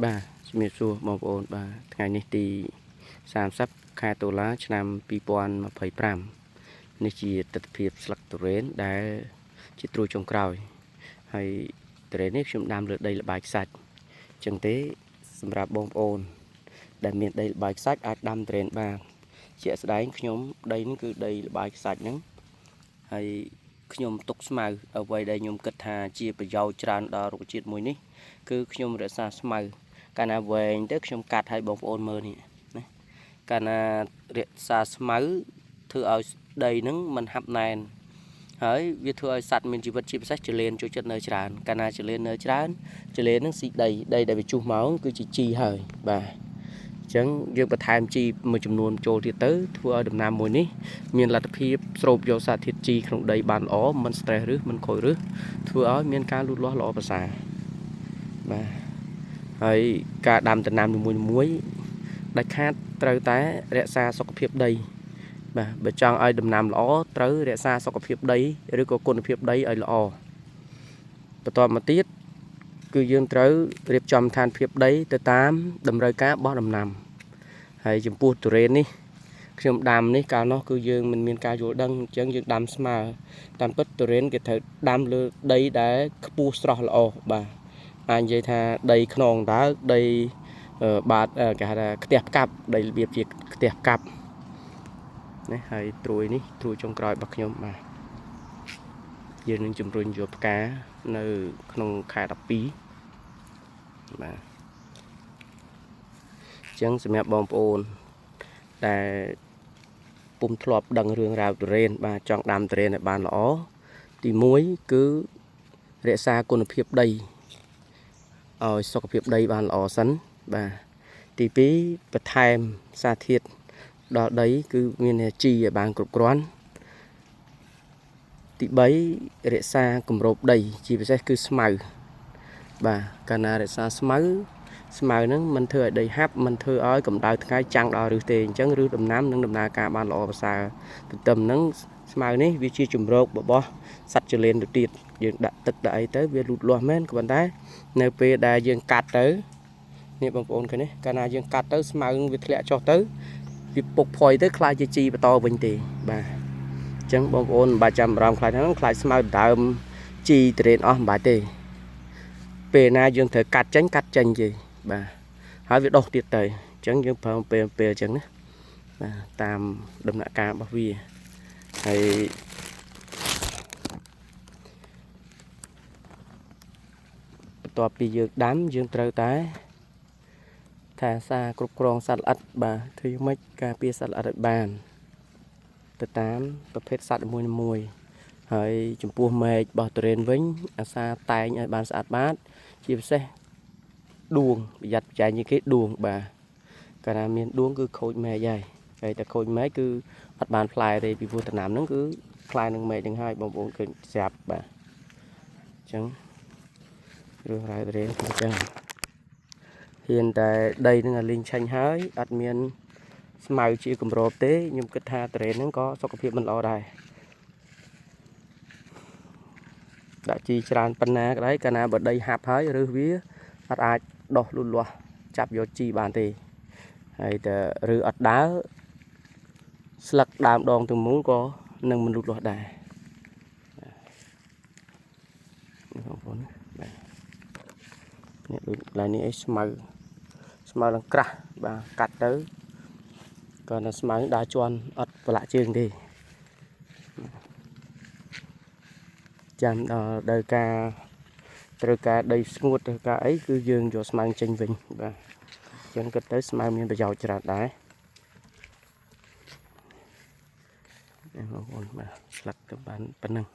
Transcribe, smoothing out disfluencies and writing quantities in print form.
បាទជំរាបសួរបងប្អូនបាទថ្ងៃនេះទី30ខែតុលាឆ្នាំ2025នេះជាទិដ្ឋភាពស្លឹកទុរេនដែលជាត្រួយចុងក្រោយហើយទុរេននេះខ្ញុំដាំលើដីល្បាយខ្សាច់អញ្ចឹងទេសម្រាប់បងប្អូនដែលមានដីល្បាយខ្សាច់អាចដាំទុរេនបានជាក់ស្ដែងខ្ញុំដីនេះគឺដីល្បាយខ្សាច់ហ្នឹងហើយខ្ញុំទុកស្មៅអ្វីដែលខ្ញុំគិតថាជាប្រយោជន៍ច្រើនដល់រុក្ខជាតិមួយនេះគឺខ្ញុំរក្សាស្មៅកាលណាវែងទៅខ្ញុំកាត់ឲ្យបងប្អូនមើលនេះណាកាលណារក្សាស្មៅធ្វើឲ្យដីហ្នឹងមិនហាប់ណែនហើយវាធ្វើឲ្យសត្វមានជីវិតជាពិសេសចលៀនចូលចិត្តនៅច្រើនកាលណាចលៀននៅច្រើនចលៀនហ្នឹងស៊ីដីដែលវាជុះមកគឺជាជីហើយបាទអញ្ចឹងយើងបន្ថែមជីមួយចំនួនចូលទៀតទៅធ្វើឲ្យដំណាំមួយនេះមានលទ្ធភាពស្រូបយកសារធាតុជីក្នុងដីបានល្អមិន stress ឬមិនខូចឬធ្វើឲ្យមានការលូតលាស់ល្អប្រសើរបាទហើយការដាំដំណាំនីមួយៗដាច់ខាតត្រូវតែរក្សាសុខភាពដីបាទបើចង់ឲ្យដំណាំល្អត្រូវរក្សាសុខភាពដីឬក៏គុណភាពដីឲ្យល្អបន្តមកទៀតគឺយើងត្រូវរៀបចំឋានភាពដីទៅតាមតម្រូវការរបស់ដំណាំហើយចំពោះទុរេននេះខ្ញុំដាំនេះកាលនោះគឺយើងមិនមានការយល់ដឹងអញ្ចឹងយើងដាំស្មើតាមពិតទុរេនគេត្រូវដាំលើដីដែលខ្ពស់ស្រស់ល្អបាទអាចនិយាយថាដីខ្នងដើកដីបាទគេហៅថាខ្ទះផ្កាប់ដីរបៀបជាខ្ទះផ្កាប់នេះហើយត្រួយនេះត្រួយចុងក្រោយរបស់ខ្ញុំបាទយើងនឹងជំរុញយកផ្កានៅក្នុងខែ12បាទអញ្ចឹងសម្រាប់បងប្អូនដែលពុំធ្លាប់ដឹងរឿងរ៉ាវទុរេនបាទចង់ដាំទុរេនឲ្យបានល្អទី1គឺរក្សាគុណភាពដីឲ្យសុខភាពដីបានល្អសិនបាទទី2បន្ថែមសារធាតុដល់ដីគឺមានជីឲ្យបានគ្រប់គ្រាន់ទី3រក្សាគម្របដីជាពិសេសគឺស្មៅបាទកាលណារក្សាស្មៅហ្នឹងមិនធ្វើឲ្យដីហាប់មិនធ្វើឲ្យកម្ដៅថ្ងៃចាំងដល់ឫសទេអញ្ចឹងឫសដំណាំនឹងដំណើរការបានល្អប្រសើរទន្ទឹមហ្នឹងស្មៅនេះវាជាជំរករបស់សត្វចលៀនទៅទៀតយើងដាក់ទឹកដាក់អីទៅវាលូតលាស់មែនក៏ប៉ុន្តែនៅពេលដែលយើងកាត់ទៅនេះបងប្អូនឃើញទេកាលណាយើងកាត់ទៅស្មៅវាធ្លាក់ចុះទៅវាពុកផុយទៅខ្លាចជាជីបន្តវិញទេបាទអញ្ចឹងបងប្អូនមិនបាច់ចាំបារម្ភខ្លាចហ្នឹងខ្លាចស្មៅដើមជីទុរេនអស់មិនបាច់ទេពេលណាយើងត្រូវកាត់ចេញទេបាទហើយវាដុះទៀតទៅអញ្ចឹងយើងប្រើពេលអញ្ចឹងណាបាទតាមដំណាក់កាលរបស់វាហើយបន្ទាប់ពីយើងដាំយើងត្រូវតែថែសារគ្រប់គ្រងសត្វល្អិតបាទធ្វើយ៉ាងម៉េចការពារសត្វល្អិតឲ្យបានទៅតាមប្រភេទសត្វនីមួយហើយចំពោះមែករបស់ទុរេនវិញអាសាតែងឲ្យបានស្អាតបាតជាពិសេសដួងប្រយ័ត្នប្រយែងជាងគេដួងបាទកាលណាមានដួងគឺខូចមែកហើយតែខូចមែកគឺអត់បានផ្លែទេពីព្រោះដំណាំហ្នឹងគឺផ្លែនឹងមែកហ្នឹងហើយបងប្អូនឃើញស្រាប់បាទអញ្ចឹងរឿងរ៉ាវទុរេនគឺអញ្ចឹងហ៊ានតែដីនឹងឲ្យលីងឆេញហើយអត់មានស្មៅជាគម្របទេខ្ញុំគិតថាទុរេនហ្នឹងក៏សុខភាពមិនល្អដែរដាក់ជីច្រើនប៉ុណ្ណាក៏ដោយកាលណាបើដីហាប់ហើយឬវាអត់អាចដោះលូតលាស់ចាប់យកជីបានទេហើយតែឬអត់ដើរស្លឹកដើមដងទាំងមូលក៏នឹងមិនលូតលាស់ដែរបងប្អូនបាទនេះដូចឡើយនេះអីស្មៅឡើងក្រាស់បាទកាត់ទៅក៏នៅស្មៅដើរជន់អត់ប្រឡាក់ជើងទេចាំដល់ដល់ការត្រូវការដីស្ងួតត្រូវការអីគឺយើងយកស្មៅចេញវិញបាទអញ្ចឹងគិតទៅស្មៅមានប្រយោជន៍ច្រើនដែរបងប្អូនបាទស្លឹកទៅបានប៉ុណ្ណឹង